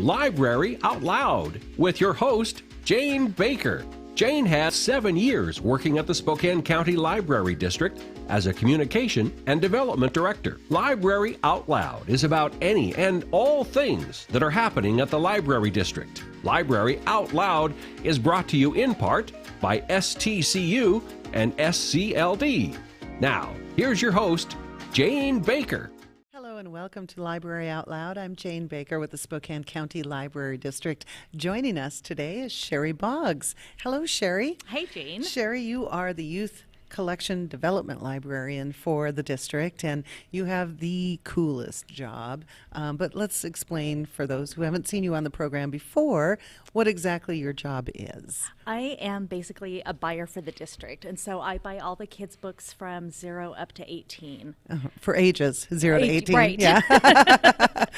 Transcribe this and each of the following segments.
Library Out Loud with your host, Jane Baker. Jane has 7 years working at the Spokane County Library District as a Communication and Development Director. Library Out Loud is about any and all things that are happening at the Library District. Library Out Loud is brought to you in part by STCU and SCLD. Now, here's your host, Jane Baker. Hello and welcome to Library Out Loud. I'm Jane Baker with the Spokane County Library District. Joining us today is Sheri Boggs. Hello, Sheri. Hey, Jane. Sheri, you are the Youth Collection Development Librarian for the district, and you have the coolest job. But let's explain for those who haven't seen you on the program before what exactly your job is. I am basically a buyer for the district, and so I buy all the kids' books from 0 up to 18. For ages, 0 to 18. Right. Yeah.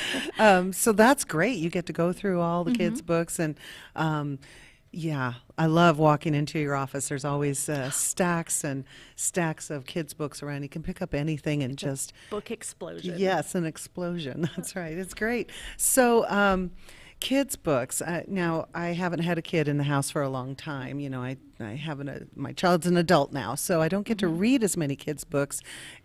So that's great. You get to go through all the kids' books, and yeah, I love walking into your office. There's always stacks and stacks of kids' books around. You can pick up anything and just... Book explosion. Yes, an explosion. That's right. It's great. So, kids' books. Now, I haven't had a kid in the house for a long time. You know, I haven't. My child's an adult now, so I don't get to read as many kids' books.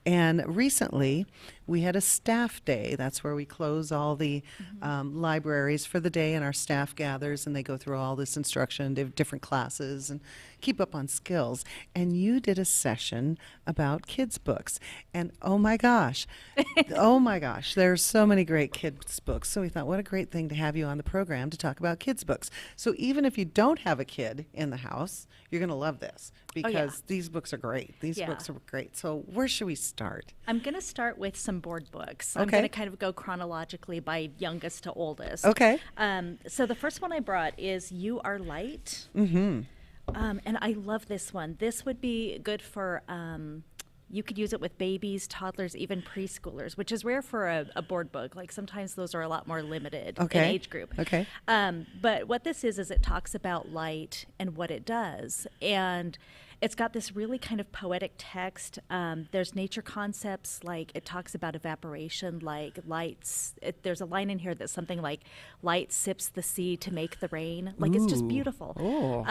And recently, we had a staff day. That's where we close all the libraries for the day, and our staff gathers, and they go through all this instruction, different classes, and keep up on skills. And you did a session about kids' books. And oh my gosh, there's so many great kids' books. So we thought, what a great thing to have you on the program to talk about kids' books. So even if you don't have a kid in the house, you're going to love this because these books are great. These books are great. So where should we start? I'm going to start with some board books. Okay. I'm going to kind of go chronologically by youngest to oldest. Okay. So the first one I brought is You Are Light. Mm-hmm. And I love this one. This would be good for... you could use it with babies, toddlers, even preschoolers, which is rare for a board book. Like sometimes those are a lot more limited in age group. Okay. But what this is it talks about light and what it does. And it's got this really kind of poetic text. There's nature concepts, like it talks about evaporation, like lights. There's a line in here that's something like light sips the sea to make the rain. Like it's just beautiful. Oh.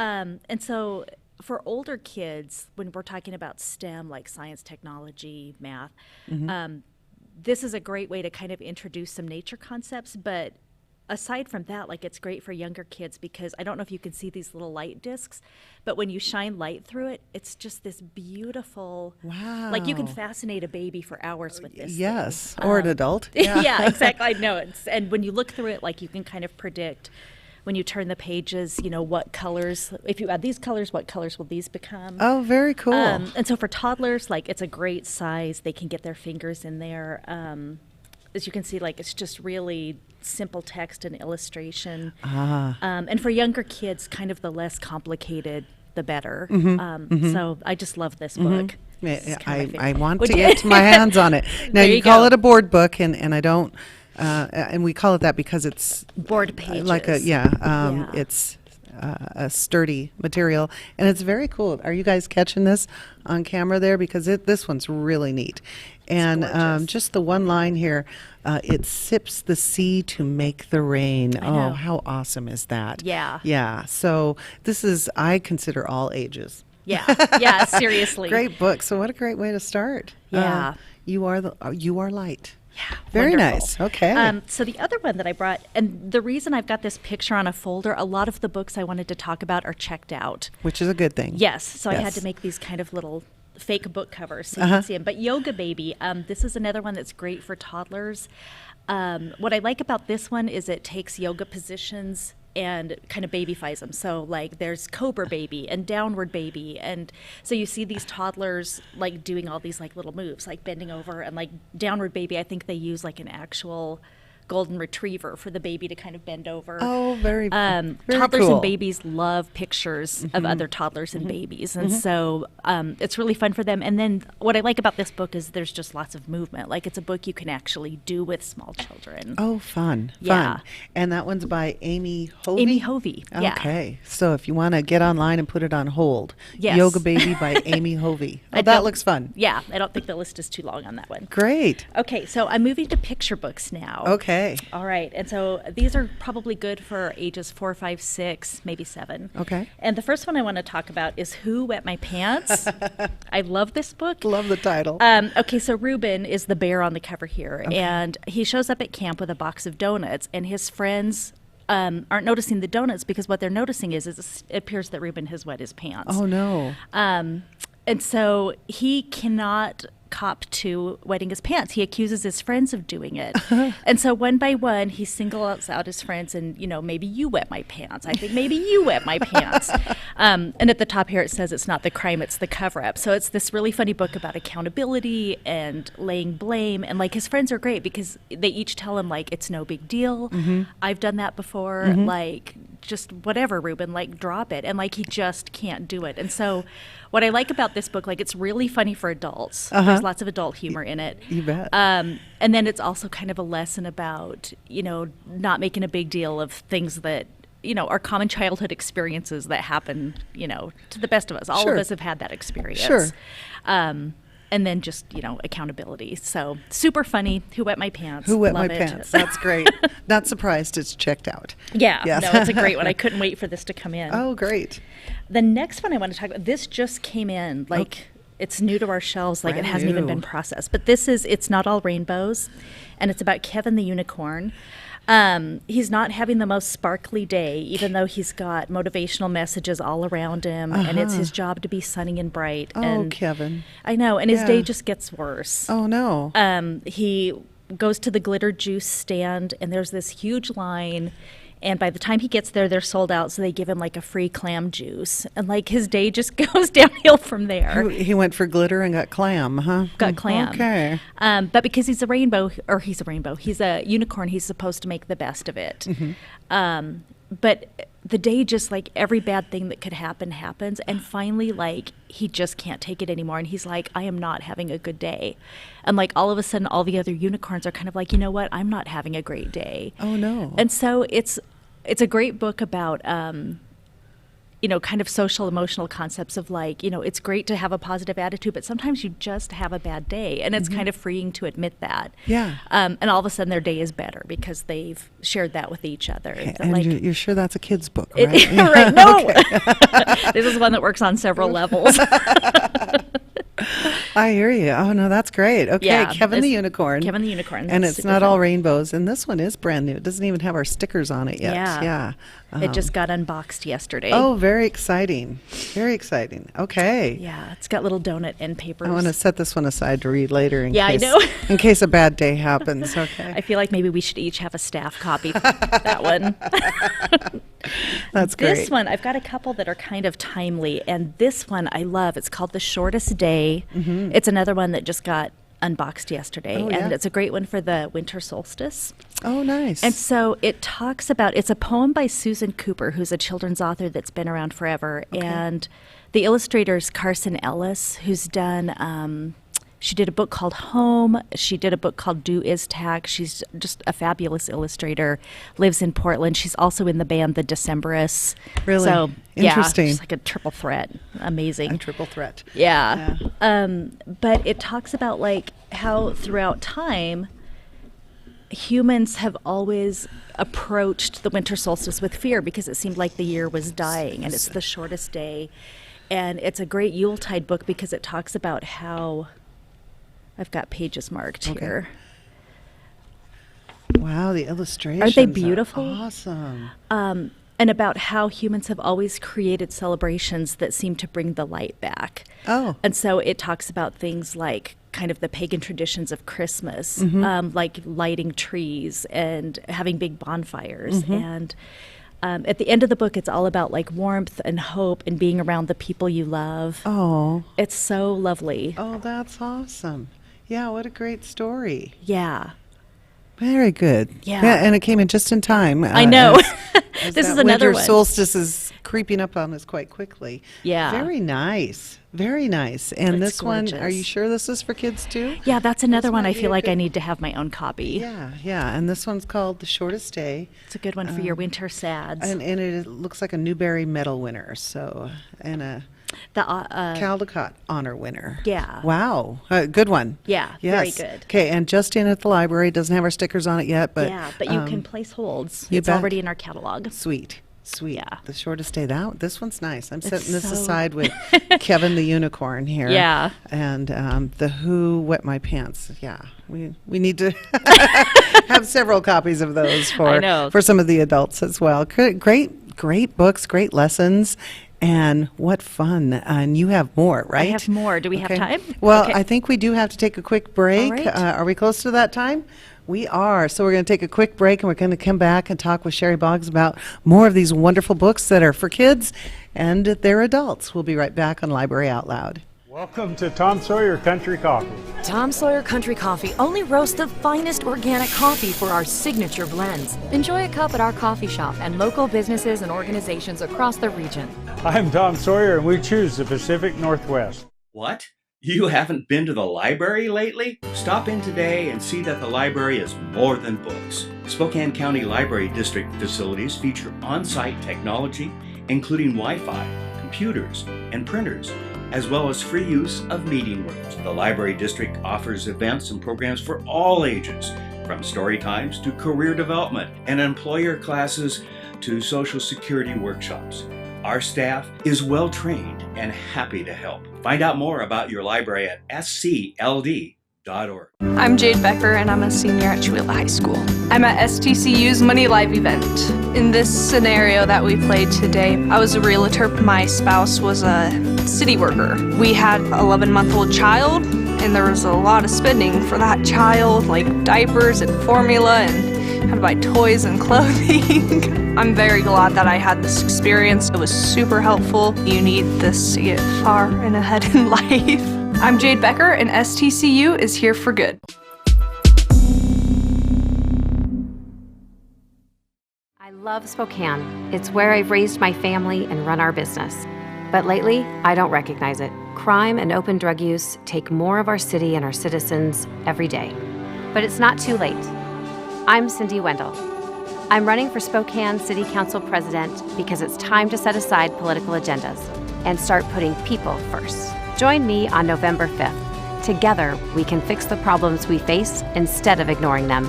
And so... For older kids, when we're talking about STEM, like science, technology, math, this is a great way to kind of introduce some nature concepts. But aside from that, like it's great for younger kids because I don't know if you can see these little light discs, but when you shine light through it, it's just this beautiful, like you can fascinate a baby for hours with this. Yes, thing. or an adult. Yeah, exactly. I know. And when you look through it, like you can kind of predict when you turn the pages, you know, what colors, if you add these colors, what colors will these become? Oh, very cool. And so for toddlers, like it's a great size. They can get their fingers in there. As you can see, like it's just really simple text and illustration. And for younger kids, kind of the less complicated, the better. So I just love this book. I want to get my hands on it. Now, you call it a board book, and I don't... and we call it that because it's board pages. Like it's a sturdy material, and it's very cool. Are you guys catching this on camera there? Because this one's really neat. And just the one line here, it sips the sea to make the rain. Oh, how awesome is that? Yeah. Yeah. So this is, I consider all ages. Yeah, seriously. Great book. So what a great way to start. Yeah. You are light. Yeah, very wonderful. Nice. Okay. So the other one that I brought, and the reason I've got this picture on a folder, a lot of the books I wanted to talk about are checked out. Which is a good thing. Yes. So I had to make these kind of little fake book covers so you can see them. But Yoga Baby, this is another one that's great for toddlers. What I like about this one is it takes yoga positions and kind of babyfies them. So like there's Cobra Baby and Downward Baby. And so you see these toddlers like doing all these like little moves, like bending over, and like Downward Baby, I think they use like an actual golden retriever for the baby to kind of bend over. Oh, very toddlers cool. and babies love pictures of other toddlers and babies, and so it's really fun for them. And then what I like about this book is there's just lots of movement. Like it's a book you can actually do with small children. Oh, fun. Yeah. Fun. And that one's by Amy Hovey? Amy Hovey, yeah. Okay. So if you want to get online and put it on hold, Yes. Yoga Baby by Amy Hovey. Oh, that looks fun. Yeah, I don't think the list is too long on that one. Great. Okay, so I'm moving to picture books now. Okay. Okay. All right. And so these are probably good for ages 4, 5, 6, maybe 7. Okay. And the first one I want to talk about is Who Wet My Pants? I love this book. Love the title. Okay, so Reuben is the bear on the cover here. Okay. And he shows up at camp with a box of donuts, and his friends aren't noticing the donuts because what they're noticing is it appears that Reuben has wet his pants. Oh, no. And so he cannot cop to wetting his pants. He accuses his friends of doing it. And so one by one, he singles out his friends and, maybe you wet my pants. I think maybe you wet my pants. And at the top here, it says it's not the crime, it's the cover up. So it's this really funny book about accountability and laying blame. And like his friends are great because they each tell him like, it's no big deal. Mm-hmm. I've done that before. Mm-hmm. Like, just whatever, Reuben, like drop it. And like, he just can't do it. And so what I like about this book, like it's really funny for adults. There's lots of adult humor in it. You bet. And then it's also kind of a lesson about, not making a big deal of things that, are common childhood experiences that happen, to the best of us. All Sure. of us have had that experience. Sure. And then just, accountability. So super funny. Who Wet My Pants? Who Wet Love My it. Pants? That's great. Not surprised it's checked out. Yeah, Yes. no, it's a great one. I couldn't wait for this to come in. Oh, great. The next one I want to talk about, this just came in, like it's new to our shelves, like Brand it hasn't even new. been processed. But this is It's Not All Rainbows, and it's about Kevin the unicorn. He's not having the most sparkly day, even though he's got motivational messages all around him, and it's his job to be sunny and bright. Oh, and Kevin. I know, and his Yeah. day just gets worse. Oh, no. He goes to the glitter juice stand, and there's this huge line. And by the time he gets there, they're sold out, so they give him like a free clam juice. And like his day just goes downhill from there. He went for glitter and got clam, huh? Got clam. Okay. But because he's a unicorn, he's supposed to make the best of it. But the day just like every bad thing that could happen happens. And finally, like he just can't take it anymore. And he's like, I am not having a good day. And like all of a sudden, all the other unicorns are kind of like, you know what? I'm not having a great day. Oh, no. And so it's a great book about, kind of social emotional concepts of like, it's great to have a positive attitude, but sometimes you just have a bad day. And it's kind of freeing to admit that. Yeah. And all of a sudden their day is better because they've shared that with each other. That, And like, you're sure that's a kid's book, right? right. No. This is one that works on several levels. I hear you. Oh, no, that's great. Okay, Yeah, Kevin the it's Unicorn. Kevin the Unicorn. And That's it's super not fun. all rainbows. And this one is brand new. It doesn't even have our stickers on it yet. Yeah. Yeah. It just got unboxed yesterday. Oh, very exciting. Very exciting. Okay. Yeah, it's got little donut end papers. I want to set this one aside to read later in Yeah, I case, know. in case a bad day happens. Okay. I feel like maybe we should each have a staff copy of that one. That's great. This one, I've got a couple that are kind of timely, and this one I love. It's called The Shortest Day. It's another one that just got unboxed yesterday, Oh, and yeah. it's a great one for the winter solstice. Oh, nice. And so it talks about, it's a poem by Susan Cooper, who's a children's author that's been around forever. Okay. And the illustrator's Carson Ellis, who's done, she did a book called Home. She did a book called Do Is Tack. She's just a fabulous illustrator, lives in Portland. She's also in the band The Decemberists. Really? So, Interesting. Yeah, she's like a triple threat. Amazing. a triple threat. Yeah. But it talks about like how throughout time, humans have always approached the winter solstice with fear because it seemed like the year was dying and it's the shortest day. And it's a great Yuletide book because it talks about how, I've got pages marked Okay. here. Wow, the illustrations. Aren't they beautiful? Awesome. And about how humans have always created celebrations that seem to bring the light back. Oh. And so it talks about things like kind of the pagan traditions of Christmas, like lighting trees and having big bonfires. And at the end of the book, it's all about like warmth and hope and being around the people you love. Oh. It's so lovely. Oh, that's awesome. Yeah, what a great story. Yeah. Very good. Yeah. And it came in just in time. I know. As This that is another winter one. solstice is creeping up on us quite quickly. Yeah. Very nice. Very nice. And It's this one, are gorgeous. you sure this is for kids too? Yeah, that's another This one might I be feel a like I good- need to have my own copy. Yeah, yeah. And this one's called The Shortest Day. It's a good one for your winter sads. And it looks like a Newbery Medal winner. So, and The Caldecott Honor winner. Yeah. Wow. Good one. Yeah, Yes. very good. Okay, and just in at the library, doesn't have our stickers on it yet, but yeah, but you can place holds. you It's bet. already in our catalog. Sweet. Yeah. The shortest day. This one's nice. I'm setting this so- aside with Kevin the Unicorn here. Yeah. And the Who Wet My Pants. Yeah. We need to have several copies of those I know. for some of the adults as well. Great books, great lessons. And what fun. And you have more, right? I have more. Do we have time? Well, Okay. I think we do have to take a quick break. All right. Are we close to that time? We are. So we're going to take a quick break, and we're going to come back and talk with Sheri Boggs about more of these wonderful books that are for kids and they're adults. We'll be right back on Library Out Loud. Welcome to Tom Sawyer Country Coffee. Tom Sawyer Country Coffee only roasts the finest organic coffee for our signature blends. Enjoy a cup at our coffee shop and local businesses and organizations across the region. I'm Tom Sawyer, and we choose the Pacific Northwest. What? You haven't been to the library lately? Stop in today and see that the library is more than books. Spokane County Library District facilities feature on-site technology, including Wi-Fi, computers, and printers, as well as free use of meeting rooms. The Library District offers events and programs for all ages, from story times to career development and employer classes to Social Security workshops. Our staff is well trained and happy to help. Find out more about your library at scld.org. I'm Jade Becker, and I'm a senior at Chewilla High School. I'm at STCU's Money Live event. In this scenario that we played today, I was a realtor. My spouse was a city worker. We had an 11-month-old child, and there was a lot of spending for that child, like diapers and formula, and had to buy toys and clothing. I'm very glad that I had this experience. It was super helpful. You need this to get far and ahead in life. I'm Jade Becker, and STCU is here for good. I love Spokane. It's where I've raised my family and run our business. But lately, I don't recognize it. Crime and open drug use take more of our city and our citizens every day. But it's not too late. I'm Cindy Wendell. I'm running for Spokane City Council President because it's time to set aside political agendas and start putting people first. Join me on November 5th. Together, we can fix the problems we face instead of ignoring them.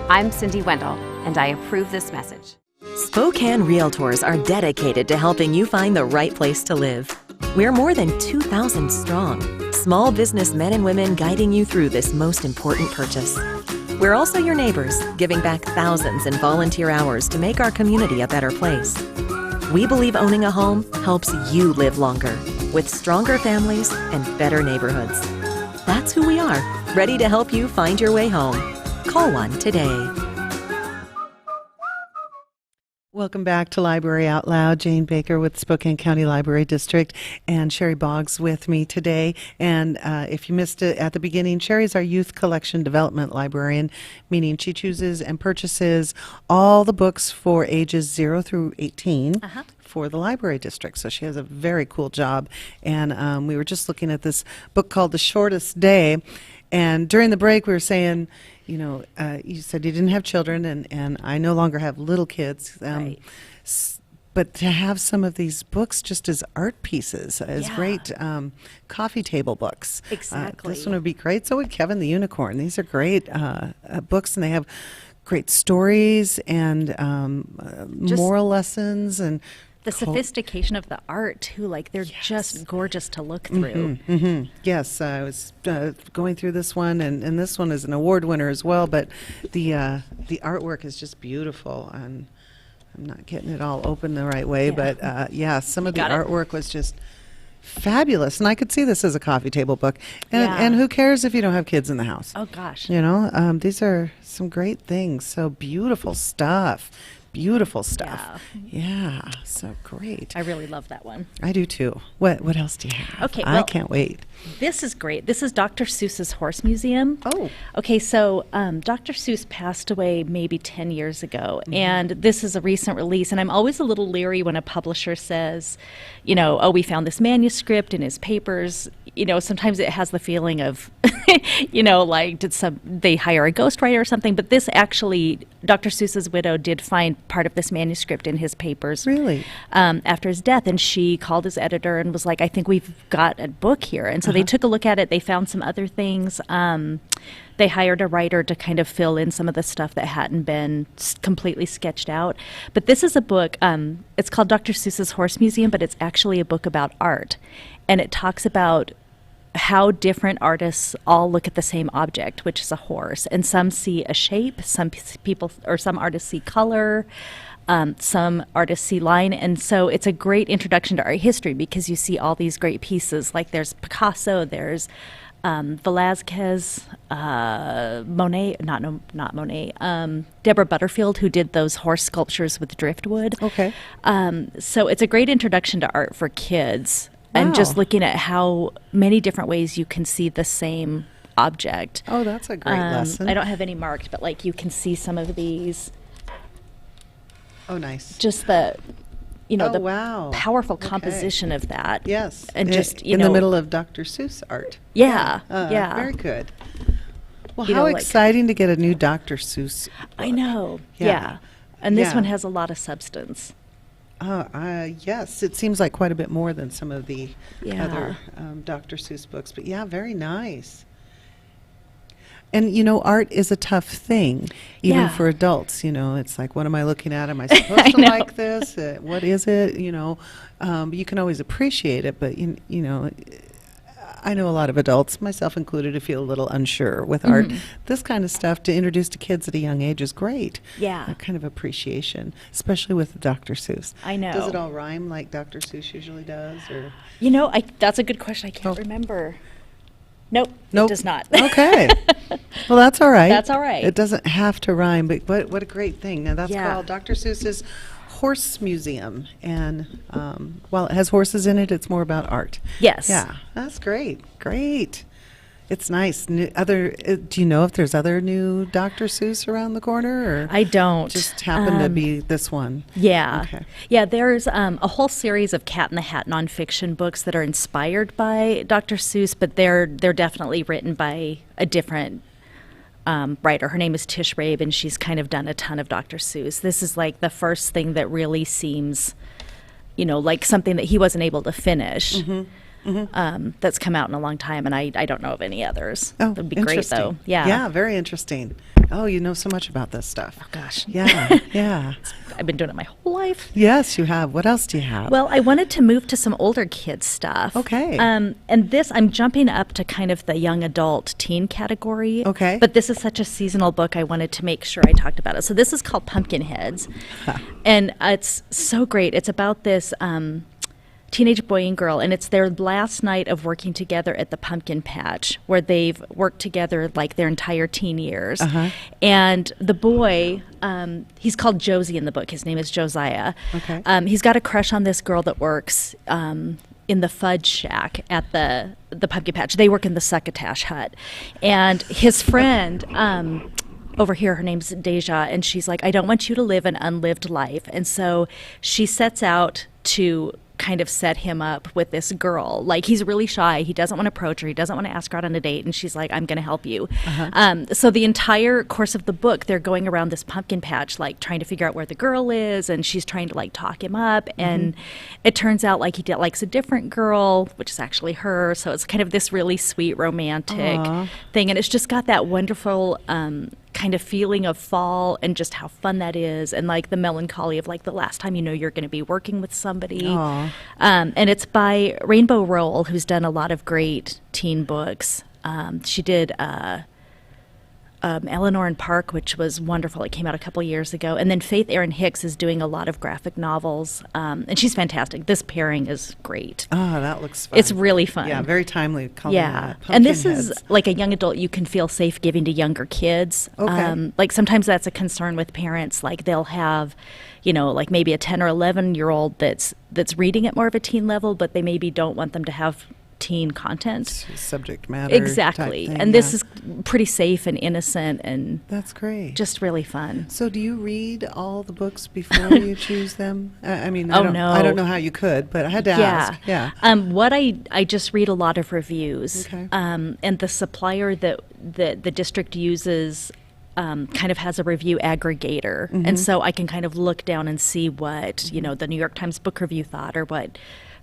I'm Cindy Wendell, and I approve this message. Spokane Realtors are dedicated to helping you find the right place to live. We're more than 2,000 strong, small business men and women guiding you through this most important purchase. We're also your neighbors, giving back thousands in volunteer hours to make our community a better place. We believe owning a home helps you live longer, with stronger families and better neighborhoods. That's who we are, ready to help you find your way home. Call one today. Welcome back to Library Out Loud. Jane Baker with Spokane County Library District and Sheri Boggs with me today. And if you missed it at the beginning, Sheri's our youth collection development librarian, meaning she chooses and purchases all the books for ages 0 through 18 for the library district. So she has a very cool job. And we were just looking at this book called The Shortest Day. And during the break, we were saying, you know, you said you didn't have children, and I no longer have little kids. Right. But to have some of these books just as art pieces, as Yeah. great coffee table books. Exactly. This one would be great. So would Kevin the Unicorn. These are great books, and they have great stories and moral lessons and The sophistication of the art, too, like they're just gorgeous to look through. Yes, I was going through this one, and this one is an award winner as well. But the artwork is just beautiful, and I'm not getting it all open the right way. Yeah. But yeah, some of the Got it. artwork was just fabulous, and I could see this as a coffee table book. And Yeah. and who cares if you don't have kids in the house? Oh, gosh. You know, these are some great things. So beautiful stuff. Beautiful stuff. Yeah, so great. I really love that one. I do too. What else do you have? Okay, I well, can't wait. This is great. This is Dr. Seuss's Horse Museum. Oh. Okay, so Dr. Seuss passed away maybe 10 years ago, and this is a recent release, and I'm always a little leery when a publisher says, you know, oh, we found this manuscript in his papers. sometimes it has the feeling of, like did they hire a ghostwriter or something? But this actually, Dr. Seuss's widow did find part of this manuscript in his papers. Really? After his death, and she called his editor and was like, I think we've got a book here. And so they took a look at it. They found some other things. They hired a writer to kind of fill in some of the stuff that hadn't been completely sketched out. But this is a book, it's called Dr. Seuss's Horse Museum, but it's actually a book about art. And it talks about how different artists all look at the same object, which is a horse. And some see a shape, some artists see color, some artists see line. And so it's a great introduction to art history because you see all these great pieces. Like there's Picasso, there's Velázquez, Monet, not Monet, Deborah Butterfield, who did those horse sculptures with driftwood. Okay. So it's a great introduction to art for kids. And just looking at how many different ways you can see the same object. Oh, that's a great lesson. I don't have any marked, but like you can see some of these. Oh, nice. Just the, the wow. powerful composition of that. Yes. And just, in the middle of Dr. Seuss art. Yeah. Very good. Well, You how know, exciting to get a new Dr. Seuss book. I know. Yeah. Yeah. And this Yeah. one has a lot of substance. Yes, it seems like quite a bit more than some of the Yeah. other Dr. Seuss books. But yeah, very nice. And, art is a tough thing, even Yeah. for adults. It's like, what am I looking at? Am I supposed to know. like this? What is it? You can always appreciate it, but, I know a lot of adults, myself included, who feel a little unsure with art. This kind of stuff to introduce to kids at a young age is great. Yeah. That kind of appreciation, especially with Dr. Seuss. I know. Does it all rhyme like Dr. Seuss usually does? Or That's a good question. I can't remember. Nope. Nope. It does not. Okay. Well, that's all right. That's all right. It doesn't have to rhyme, but what a great thing. Now, that's Yeah. called Dr. Seuss's Horse Museum. And while it has horses in it, it's more about art. Yes. Yeah, that's great. Great. It's nice. Do you know if there's other new Dr. Seuss around the corner? Or I don't. just happened to be this one? Yeah. Okay. Yeah, there's a whole series of Cat in the Hat nonfiction books that are inspired by Dr. Seuss, but they're definitely written by a different writer. Her name is Tish Rabe, and she's kind of done a ton of Dr. Seuss. This is like the first thing that really seems, like something that he wasn't able to finish. That's come out in a long time, and I don't know of any others. Oh, That'd be great, interesting. though. Yeah. Yeah, very interesting. Oh, you know so much about this stuff. Oh, gosh. Yeah, yeah. I've been doing it my whole life. Yes, you have. What else do you have? Well, I wanted to move to some older kids stuff. Okay. And this, I'm jumping up to kind of the young adult teen category. Okay. But this is such a seasonal book, I wanted to make sure I talked about it. So this is called Pumpkinheads. And it's so great. It's about this teenage boy and girl, and it's their last night of working together at the pumpkin patch, where they've worked together like their entire teen years. And the boy, he's called Josie in the book. His name is Josiah. Okay. He's got a crush on this girl that works in the fudge shack at the pumpkin patch. They work in the succotash hut, and his friend over here, her name's Deja, and she's like, I don't want you to live an unlived life. And so she sets out to kind of set him up with this girl. Like, he's really shy. He doesn't want to approach her. He doesn't want to ask her out on a date. And she's like, I'm going to help you. So the entire course of the book, they're going around this pumpkin patch, like trying to figure out where the girl is. And she's trying to like talk him up. And it turns out like he likes a different girl, which is actually her. So it's kind of this really sweet romantic thing. And it's just got that wonderful kind of feeling of fall and just how fun that is, and like the melancholy of like the last time you know you're going to be working with somebody. And it's by Rainbow Rowell, who's done a lot of great teen books. She did Eleanor and Park, which was wonderful. It came out a couple years ago. And then Faith Erin Hicks is doing a lot of graphic novels, and she's fantastic. This pairing is great. Oh, that looks fun. It's really fun. Yeah, very timely. Yeah, and this is like a young adult you can feel safe giving to younger kids. Okay. Like sometimes that's a concern with parents. Like they'll have, like maybe a 10 or 11-year-old that's reading at more of a teen level, but they maybe don't want them to have teen content. Subject matter. Exactly. Type thing, and this is pretty safe and innocent and that's great. just really fun. So do you read all the books before you choose them? I mean, I don't know how you could, but I had to ask. Yeah. What I just read a lot of reviews. Okay. And the supplier that the district uses kind of has a review aggregator. And so I can kind of look down and see what, the New York Times Book Review thought or what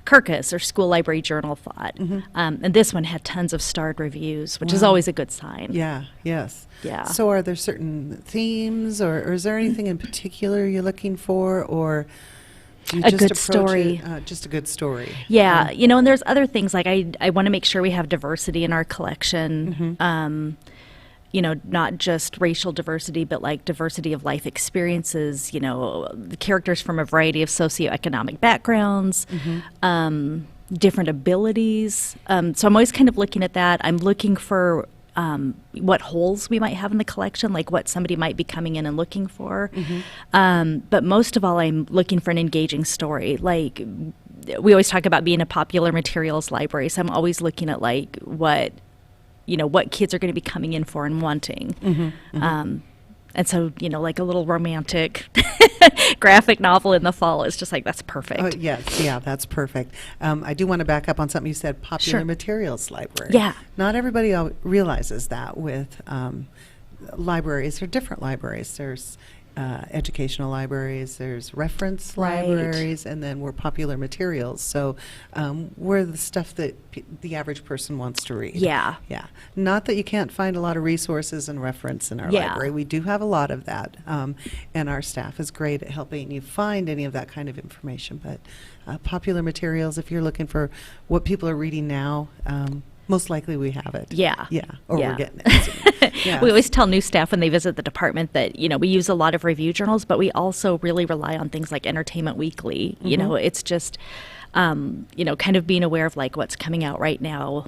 Kirkus or School Library Journal thought. And this one had tons of starred reviews, which is always a good sign. Yeah, yes. Yeah. So are there certain themes or is there anything in particular you're looking for, or do you A just good approach story. it, just a good story? Yeah, and there's other things like I want to make sure we have diversity in our collection. Not just racial diversity, but like diversity of life experiences, the characters from a variety of socioeconomic backgrounds, different abilities. So I'm always kind of looking at that. I'm looking for what holes we might have in the collection, like what somebody might be coming in and looking for. But most of all, I'm looking for an engaging story. Like we always talk about being a popular materials library, so I'm always looking at like what kids are going to be coming in for and wanting. And so, like a little romantic graphic novel in the fall is just like, that's perfect. Oh, yes, yeah, that's perfect. I do want to back up on something you said, popular Sure. materials library. Yeah. Not everybody realizes that with libraries. There are different libraries. There's educational libraries, there's reference Right. libraries, and then we're popular materials. So we're the stuff that the average person wants to read. Yeah. Yeah. Not that you can't find a lot of resources and reference in our Yeah. library. We do have a lot of that. And our staff is great at helping you find any of that kind of information. But popular materials, if you're looking for what people are reading now, most likely we have it. Yeah. Yeah. Or Yeah. we're getting it soon. Yeah. We always tell new staff when they visit the department that, we use a lot of review journals, but we also really rely on things like Entertainment Weekly. It's just, kind of being aware of like what's coming out right now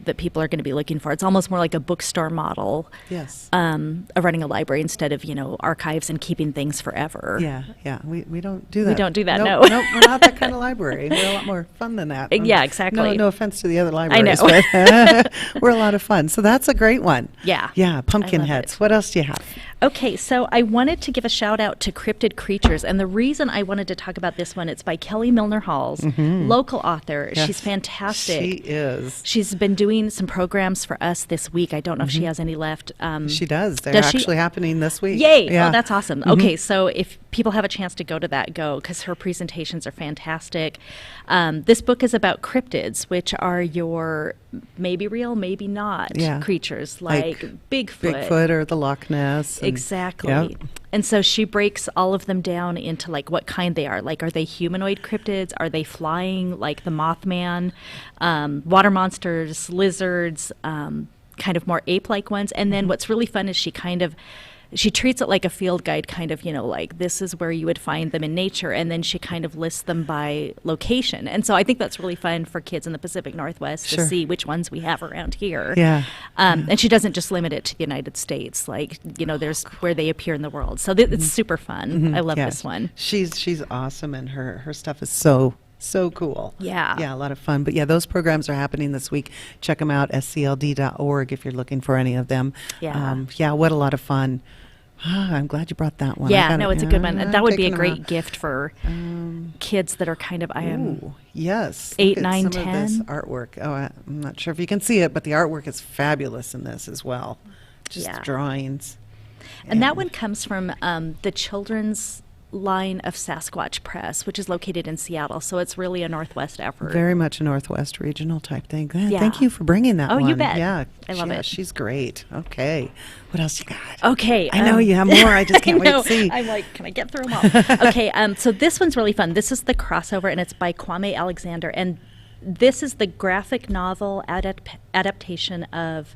that people are going to be looking for. It's almost more like a bookstore model Yes. of running a library instead of, archives and keeping things forever. Yeah, yeah. We don't do that. We don't do that, Nope, no. Nope, we're not that kind of library. We're a lot more fun than that. Yeah, exactly. No offense to the other libraries, know. but we're a lot of fun. So that's a great one. Yeah. Yeah, pumpkin I love heads. it. What else do you have? Okay, so I wanted to give a shout out to Cryptid Creatures, and the reason I wanted to talk about this one, it's by Kelly Milner Halls, local author. Yes, She's fantastic. She is. She's been doing some programs for us this week. I don't know if she has any left. She does. They're Does she? actually happening this week. Yay! Yeah. Oh, that's awesome. Okay, so if people have a chance to go to that, go, because her presentations are fantastic. This book is about cryptids, which are your maybe real, maybe not creatures, like Bigfoot. Bigfoot or the Loch Ness. and- Exactly. Yep. And so she breaks all of them down into like what kind they are. Like, are they humanoid cryptids? Are they flying like the Mothman? Water monsters, lizards, kind of more ape-like ones. And then what's really fun is she treats it like a field guide, kind of, like this is where you would find them in nature. And then she kind of lists them by location. And so I think that's really fun for kids in the Pacific Northwest to see which ones we have around here. Yeah. And she doesn't just limit it to the United States. Like, there's where they appear in the world. So it's super fun. I love this one. She's awesome, and her stuff is so cool. Yeah. Yeah, a lot of fun. But yeah, those programs are happening this week. Check them out, scld.org, if you're looking for any of them. Yeah. Yeah, what a lot of fun. I'm glad you brought that one. Yeah, no, it's a good one. I'm That would be a taking great them gift for kids that are kind of, Ooh, yes. 8, Look at 9, some of this 10. artwork. Oh, I'm not sure if you can see it, but the artwork is fabulous in this as well. Just drawings. And that one comes from the children's line of Sasquatch Press, which is located in Seattle. So it's really a Northwest effort. Very much a Northwest regional type thing. Yeah. Thank you for bringing that Oh, one. you bet. Yeah, I love it. She's great. Okay. What else you got? Okay. I know you have more. I just can't wait to see. I'm like, can I get through them all? Okay, so this one's really fun. This is The Crossover, and it's by Kwame Alexander. And this is the graphic novel adaptation of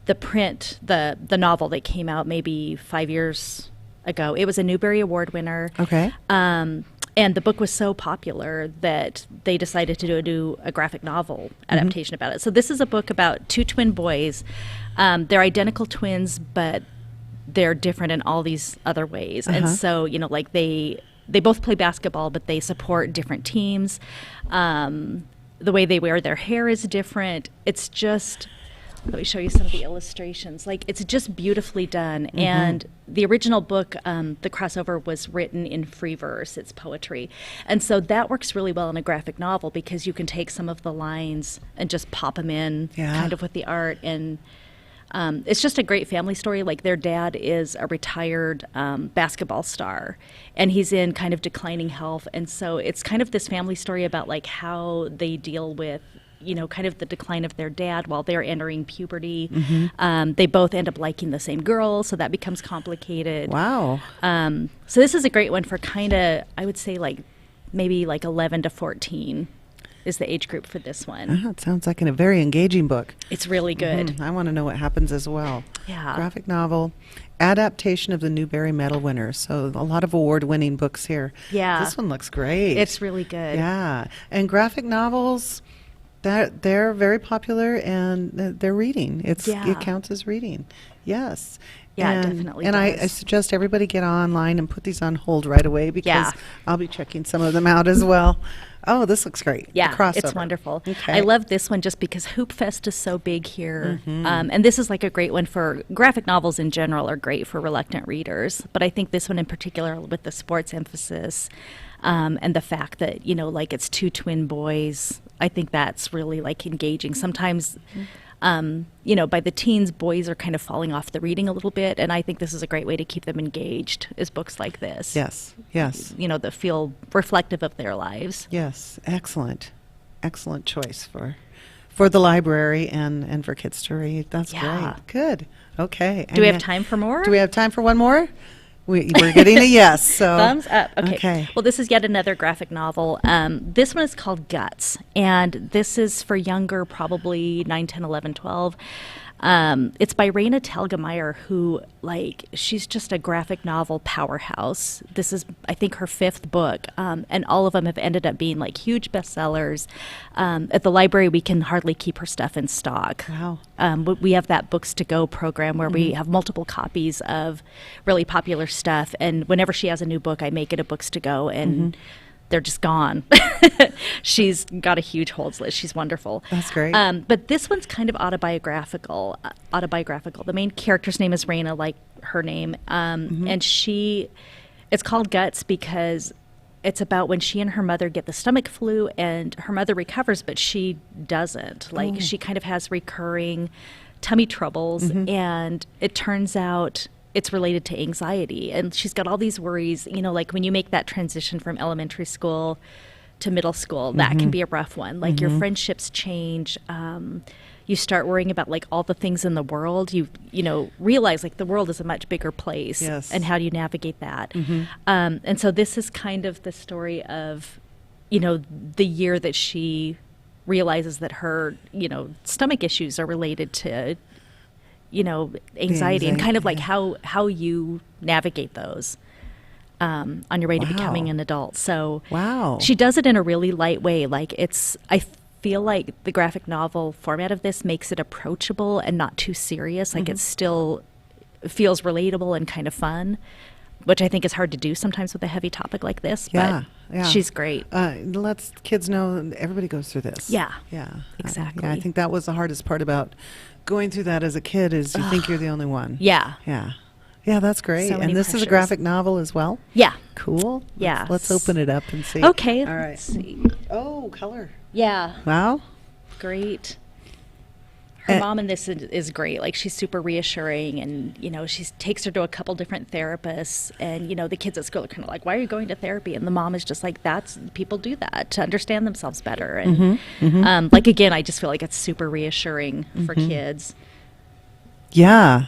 the print, the novel that came out maybe 5 years ago. It was a Newbery Award winner. Okay. And the book was so popular that they decided to do a graphic novel adaptation about it. So this is a book about two twin boys. They're identical twins, but they're different in all these other ways. And so, like they both play basketball, but they support different teams. the way they wear their hair is different. It's just, let me show you some of the illustrations. Like, it's just beautifully done. And the original book, the crossover, was written in free verse. It's poetry. And so that works really well in a graphic novel because you can take some of the lines and just pop them in kind of with the art. And it's just a great family story. Like, their dad is a retired basketball star, and he's in kind of declining health. And so it's kind of this family story about, like, how they deal with, you know, kind of the decline of their dad while they're entering puberty. They both end up liking the same girl, so that becomes complicated. Wow. So this is a great one for kind of, I would say, like, maybe like 11 to 14 is the age group for this one. It sounds like a very engaging book. It's really good. I want to know what happens as well. Yeah. Graphic novel, adaptation of the Newbery Medal winner. So a lot of award-winning books here. Yeah. This one looks great. It's really good. Yeah. And graphic novels, they're very popular, and they're reading. It counts as reading. Yes. Yeah, and, it definitely and I does. suggest everybody get online and put these on hold right away because Yeah. I'll be checking some of them out as well. Oh, this looks great. Yeah, The crossover. it's wonderful. Okay. I love this one just because Hoop Fest is so big here. And this is like a great one for graphic novels in general are great for reluctant readers. But I think this one in particular with the sports emphasis and the fact that, you know, like it's two twin boys, I think that's really like engaging. Sometimes, you know, by the teens, boys are kind of falling off the reading a little bit. And I think this is a great way to keep them engaged is books like this. Yes, yes. You know, that feel reflective of their lives. Yes, excellent. Excellent choice for the library and for kids to read. That's Yeah. great. Good. Okay. Do we have time for more? Do we have time for one more? We're getting a yes. So Thumbs up. Okay. Okay. Well, this is yet another graphic novel. This one is called Guts, and this is for younger, probably 9, 10, 11, 12. It's by Raina Telgemeier, who, like, she's just a graphic novel powerhouse. This is, I think, her 5th book, and all of them have ended up being, like, huge bestsellers. At the library, we can hardly keep her stuff in stock. Wow. We have that Books to Go program where we have multiple copies of really popular stuff, and whenever she has a new book, I make it a Books to Go, and they're just gone. She's got a huge holds list. She's wonderful. That's great. But this one's kind of autobiographical. The main character's name is Raina, like her name, and it's called Guts because it's about when she and her mother get the stomach flu, and her mother recovers, but she doesn't. Like, she kind of has recurring tummy troubles, and it turns out it's related to anxiety. And she's got all these worries, you know, like when you make that transition from elementary school to middle school, that can be a rough one. Like, your friendships change. You start worrying about, like, all the things in the world. You know, realize, like, the world is a much bigger place. Yes. And how do you navigate that? And so this is kind of the story of, you know, the year that she realizes that her, you know, stomach issues are related to, you know, anxiety, and kind of like how you navigate those on your way to becoming an adult. So she does it in a really light way. Like, I feel like the graphic novel format of this makes it approachable and not too serious. Like, it still feels relatable and kind of fun, which I think is hard to do sometimes with a heavy topic like this. But she's great. Lets kids know everybody goes through this. Yeah. Yeah. Exactly. I think that was the hardest part about going through that as a kid is you think you're the only one. Yeah. Yeah. Yeah, that's great. So many And this is a pressures. graphic novel as well? Yeah. Cool. Yeah. Let's open it up and see. Okay. All right. Let's see. Oh, color. Yeah. Wow. Great. Her mom in this is great. Like, she's super reassuring, and, you know, she takes her to a couple different therapists, and, you know, the kids at school are kind of like, why are you going to therapy? And the mom is just like, people do that to understand themselves better. And like, again, I just feel like it's super reassuring for kids. Yeah.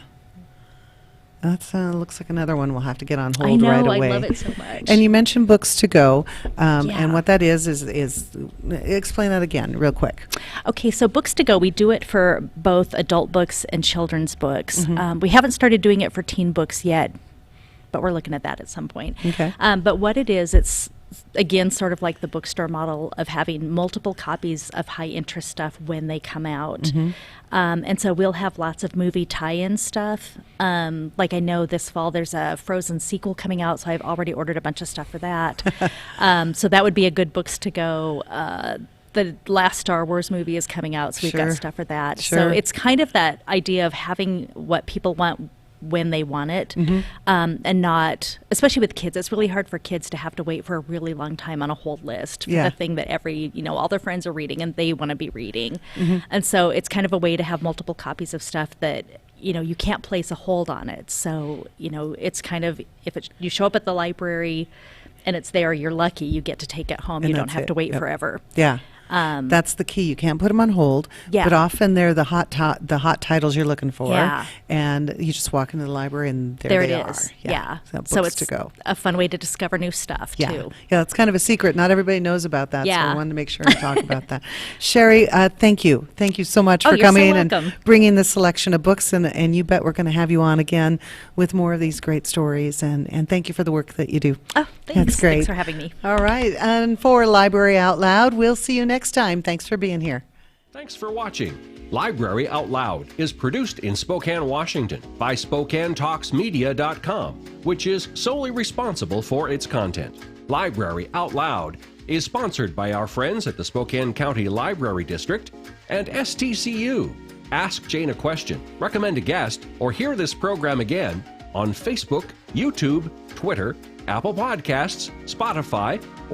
That looks like another one we'll have to get on hold right away. I love it so much. And you mentioned Books to Go, and what that is explain that again real quick. Okay, so Books to Go, we do it for both adult books and children's books. We haven't started doing it for teen books yet, but we're looking at that at some point. Okay. But what it is, it's, again, sort of like the bookstore model of having multiple copies of high interest stuff when they come out. And so we'll have lots of movie tie-in stuff. Like, I know this fall there's a Frozen sequel coming out, so I've already ordered a bunch of stuff for that. So that would be a good Books to Go. the last Star Wars movie is coming out, so we've Sure. got stuff for that. Sure. So it's kind of that idea of having what people want when they want it, and not, especially with kids, it's really hard for kids to have to wait for a really long time on a hold list for Yeah. the thing that all their friends are reading and they want to be reading. And so it's kind of a way to have multiple copies of stuff that, you can't place a hold on it. So, it's kind of, you show up at the library and it's there, you're lucky, you get to take it home. And You don't that's have it. to wait Yep. forever. Yeah. That's the key. You can't put them on hold. Yeah. But often they're the hot titles you're looking for. Yeah. And you just walk into the library and there There they it is. are. Yeah. So it's to go. a fun way to discover new stuff, Yeah. too. Yeah, it's kind of a secret. Not everybody knows about that. So Yeah. I wanted to make sure and talk about that. Sheri, thank you. Thank you so much Oh, for you're so coming and welcome. bringing this selection of books. And you bet we're going to have you on again with more of these great stories. And thank you for the work that you do. Oh, thanks. That's great. Thanks for having me. All right. And for Library Out Loud, we'll see you next time. Thanks for being here. Thanks for watching. Library Out Loud is produced in Spokane, Washington by SpokaneTalksMedia.com, which is solely responsible for its content. Library Out Loud is sponsored by our friends at the Spokane County Library District and STCU. Ask Jane a question, recommend a guest, or hear this program again on Facebook, YouTube, Twitter, Apple Podcasts, Spotify, or